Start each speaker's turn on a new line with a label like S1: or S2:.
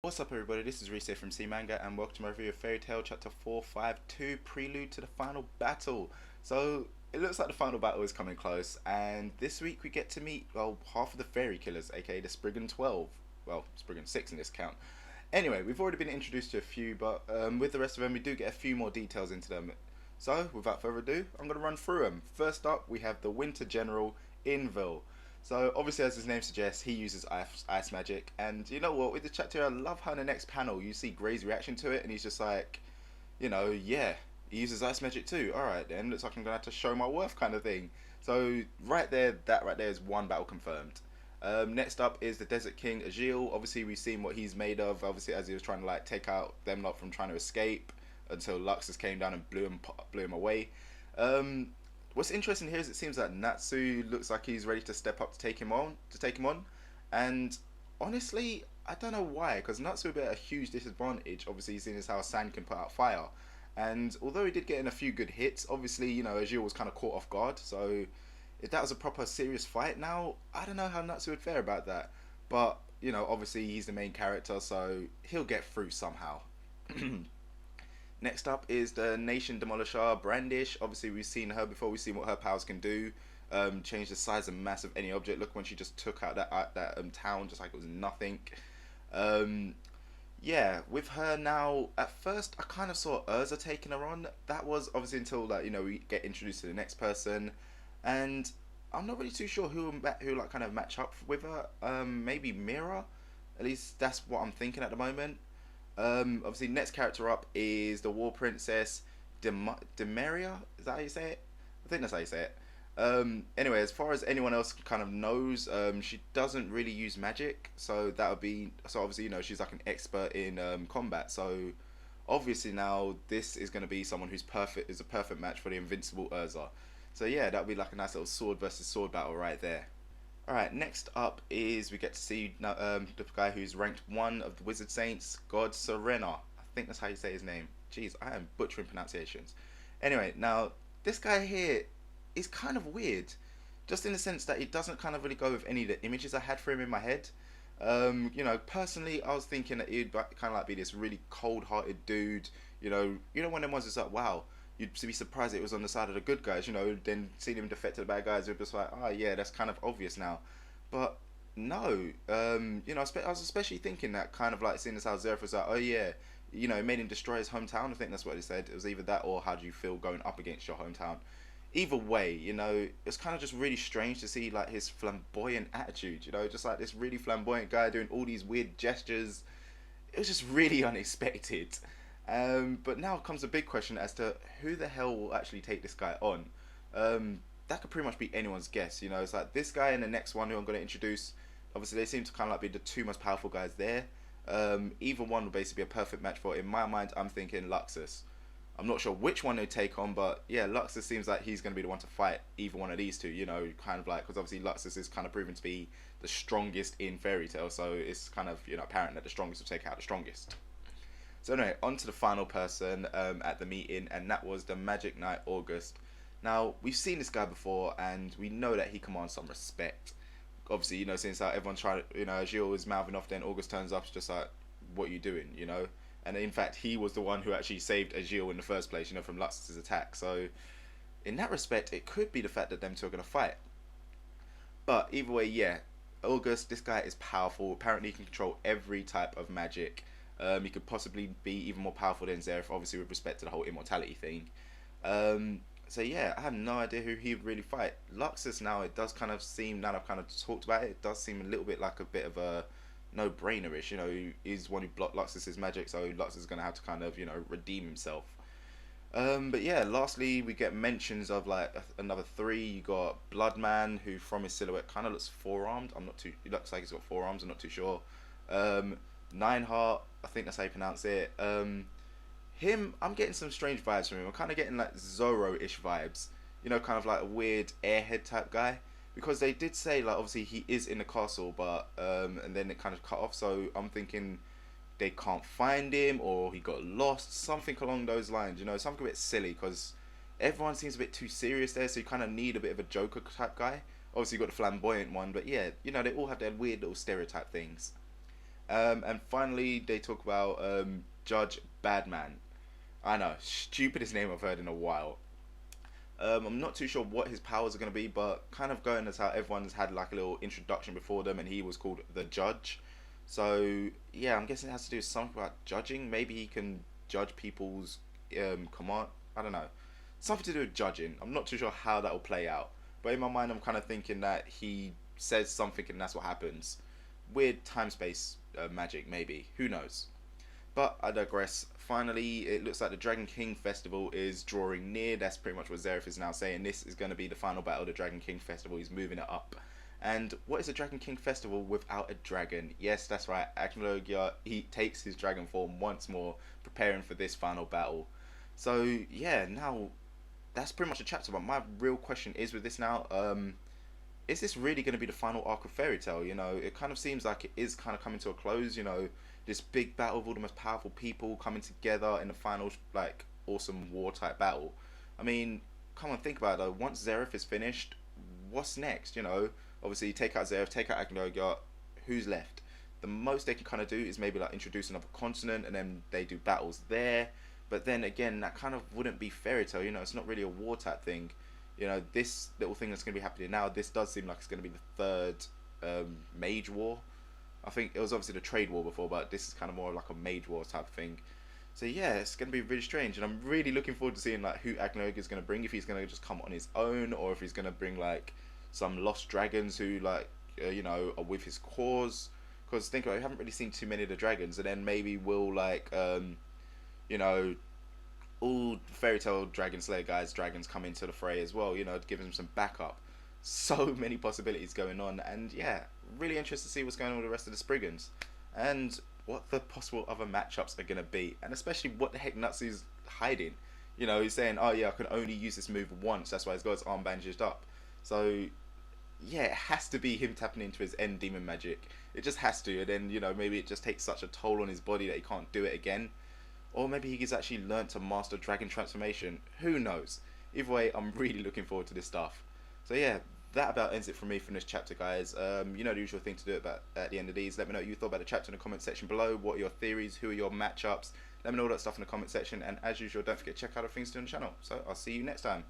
S1: What's up everybody, this is Reese from C Manga and welcome to my review of Fairy Tail Chapter 452, Prelude to the Final Battle. So, it looks like the final battle is coming close, and this week we get to meet, well, half of the Fairy Killers, aka the Spriggan 12. Well, Spriggan 6 in this count. Anyway, we've already been introduced to a few, but with the rest of them we do get a few more details into them. So, without further ado, I'm going to run through them. First up, we have the Winter General, Invil. So obviously, as his name suggests, he uses ice magic, and you know what? With the chapter, I love how in the next panel you see Gray's reaction to it, and he's just like, yeah, he uses ice magic too. All right, then looks like I'm gonna have to show my worth, kind of thing. So right there, that right there is one battle confirmed. Next up is the Desert King Agil. Obviously, we've seen what he's made of. Obviously, as he was trying to like take out them lot from trying to escape, until Luxus came down and blew him away. What's interesting here is it seems that Natsu looks like he's ready to step up to take him on. And honestly, I don't know why, because Natsu would be at a huge disadvantage. Obviously, seeing as how Sand can put out fire, and although he did get in a few good hits, obviously Azure was kind of caught off guard. So if that was a proper serious fight now, I don't know how Natsu would fare about that. But obviously he's the main character, so he'll get through somehow. Next up is the Nation Demolisher, Brandish. Obviously, we've seen her before. We've seen what her powers can do. Change the size and mass of any object. Look when she just took out that town just like it was nothing. Yeah, with her now, at first I kind of saw Urza taking her on. That was obviously until we get introduced to the next person, and I'm not really too sure who like kind of match up with her. Maybe Mira. At least that's what I'm thinking at the moment. Obviously, next character up is the War Princess Demeria. Is that how you say it? I think that's how you say it. Anyway, as far as anyone else kind of knows, she doesn't really use magic, so that would be obviously she's like an expert in combat. So obviously now this is going to be someone who's a perfect match for the invincible Urza. So yeah, that would be like a nice little sword versus sword battle right there. Alright, next up is we get to see the guy who's ranked 1 of the Wizard Saints, God Serena. I think that's how you say his name. Jeez, I am butchering pronunciations. Anyway, now, this guy here is kind of weird. Just in the sense that it doesn't kind of really go with any of the images I had for him in my head. Personally, I was thinking that he'd kind of like be this really cold-hearted dude. One of them ones that's like, wow, you'd be surprised it was on the side of the good guys, then seeing him defect to the bad guys, you'd be just like, oh yeah, that's kind of obvious now. But no, I was especially thinking that kind of like seeing as how Zeref was like, oh yeah, it made him destroy his hometown. I think that's what he said. It was either that or how do you feel going up against your hometown? Either way, it's kind of just really strange to see like his flamboyant attitude, just like this really flamboyant guy doing all these weird gestures. It was just really unexpected. But now comes a big question as to who the hell will actually take this guy on. That could pretty much be anyone's guess. It's like this guy and the next one who I'm going to introduce. Obviously, they seem to kind of like be the two most powerful guys there. Either one would basically be a perfect match for it. In my mind, I'm thinking Luxus. I'm not sure which one they take on, but yeah, Luxus seems like he's going to be the one to fight either one of these two. Kind of like, because obviously Luxus is kind of proven to be the strongest in Fairy Tail, so it's kind of apparent that the strongest will take out the strongest. So anyway, on to the final person at the meeting, and that was the Magic Knight August. Now, we've seen this guy before, and we know that he commands some respect. Obviously, since like, everyone's trying to, Agil is mouthing off, then August turns up, it's just like, what are you doing, And in fact, he was the one who actually saved Agil in the first place, from Luxus's attack. So, in that respect, it could be the fact that them two are going to fight. But either way, yeah, August, this guy is powerful. Apparently, he can control every type of magic. He could possibly be even more powerful than Zeref, obviously with respect to the whole immortality thing. So yeah, I have no idea who he would really fight. Luxus now, it does kind of seem, now that I've kind of talked about it, it does seem a little bit like a bit of a no-brainer-ish. He's one who blocked Luxus's magic, so Luxus is going to have to kind of, redeem himself. But yeah, lastly, we get mentions of like another 3. You got Bloodman, who from his silhouette kind of looks four-armed. He looks like he's got 4 arms, I'm not too sure. Nineheart, I think that's how you pronounce it. Him, I'm getting some strange vibes from him. I'm kind of getting like Zoro-ish vibes. Kind of like a weird airhead type guy. Because they did say, like, obviously he is in the castle, but, and then it kind of cut off. So I'm thinking they can't find him, or he got lost, something along those lines. Something a bit silly, because everyone seems a bit too serious there. So you kind of need a bit of a Joker type guy. Obviously you got the flamboyant one, but yeah, they all have their weird little stereotype things. And finally, they talk about Judge Badman. I know, stupidest name I've heard in a while. I'm not too sure what his powers are going to be, but kind of going as how everyone's had like a little introduction before them, and he was called the Judge. So yeah, I'm guessing it has to do with something about judging. Maybe he can judge people's command. I don't know, something to do with judging. I'm not too sure how that will play out, but in my mind, I'm kind of thinking that he says something and that's what happens. Weird time space magic, maybe. Who knows? But I digress. Finally, it looks like the Dragon King Festival is drawing near. That's pretty much what Xerath is now saying. This is going to be the final battle of the Dragon King Festival. He's moving it up. And what is a Dragon King Festival without a dragon? Yes, that's right. Agnologia, he takes his dragon form once more, preparing for this final battle. So, yeah, now that's pretty much the chapter. But my real question is with this now, is this really going to be the final arc of Fairy Tail? You know, it kind of seems like it is kind of coming to a close. You know, this big battle of all the most powerful people coming together in the final, like, awesome war type battle. I mean, come on, think about it though. Once Xerath is finished, what's next? You know, obviously take out Xerath, take out Agnologia, who's left? The most they can kind of do is maybe like introduce another continent and then they do battles there. But then again, that kind of wouldn't be Fairy Tail. You know, it's not really a war type thing. You know, this little thing that's going to be happening now, this does seem like it's going to be the third mage war. I think it was obviously the trade war before, but this is kind of more like a mage war type of thing. So yeah, it's going to be really strange, and I'm really looking forward to seeing like who Agnologia is going to bring. If he's going to just come on his own, or if he's going to bring like some lost dragons who like you know, are with his cause. Because think about it, we haven't really seen too many of the dragons, and then maybe we'll like you know, all Fairy Tail Dragon Slayer guys, dragons come into the fray as well, you know, to give them some backup. So many possibilities going on, and yeah, really interested to see what's going on with the rest of the Spriggans, and what the possible other matchups are going to be, and especially what the heck Natsu's hiding. You know, he's saying, oh yeah, I can only use this move once, that's why he's got his arm bandaged up. So, yeah, it has to be him tapping into his end demon magic. It just has to, and then, you know, maybe it just takes such a toll on his body that he can't do it again. Or maybe he's actually learnt to master Dragon Transformation. Who knows? Either way, I'm really looking forward to this stuff. So yeah, that about ends it for me from this chapter, guys. You know the usual thing to do about at the end of these. Let me know what you thought about the chapter in the comment section below. What are your theories? Who are your matchups? Let me know all that stuff in the comment section. And as usual, don't forget to check out other things to do on the channel. So I'll see you next time.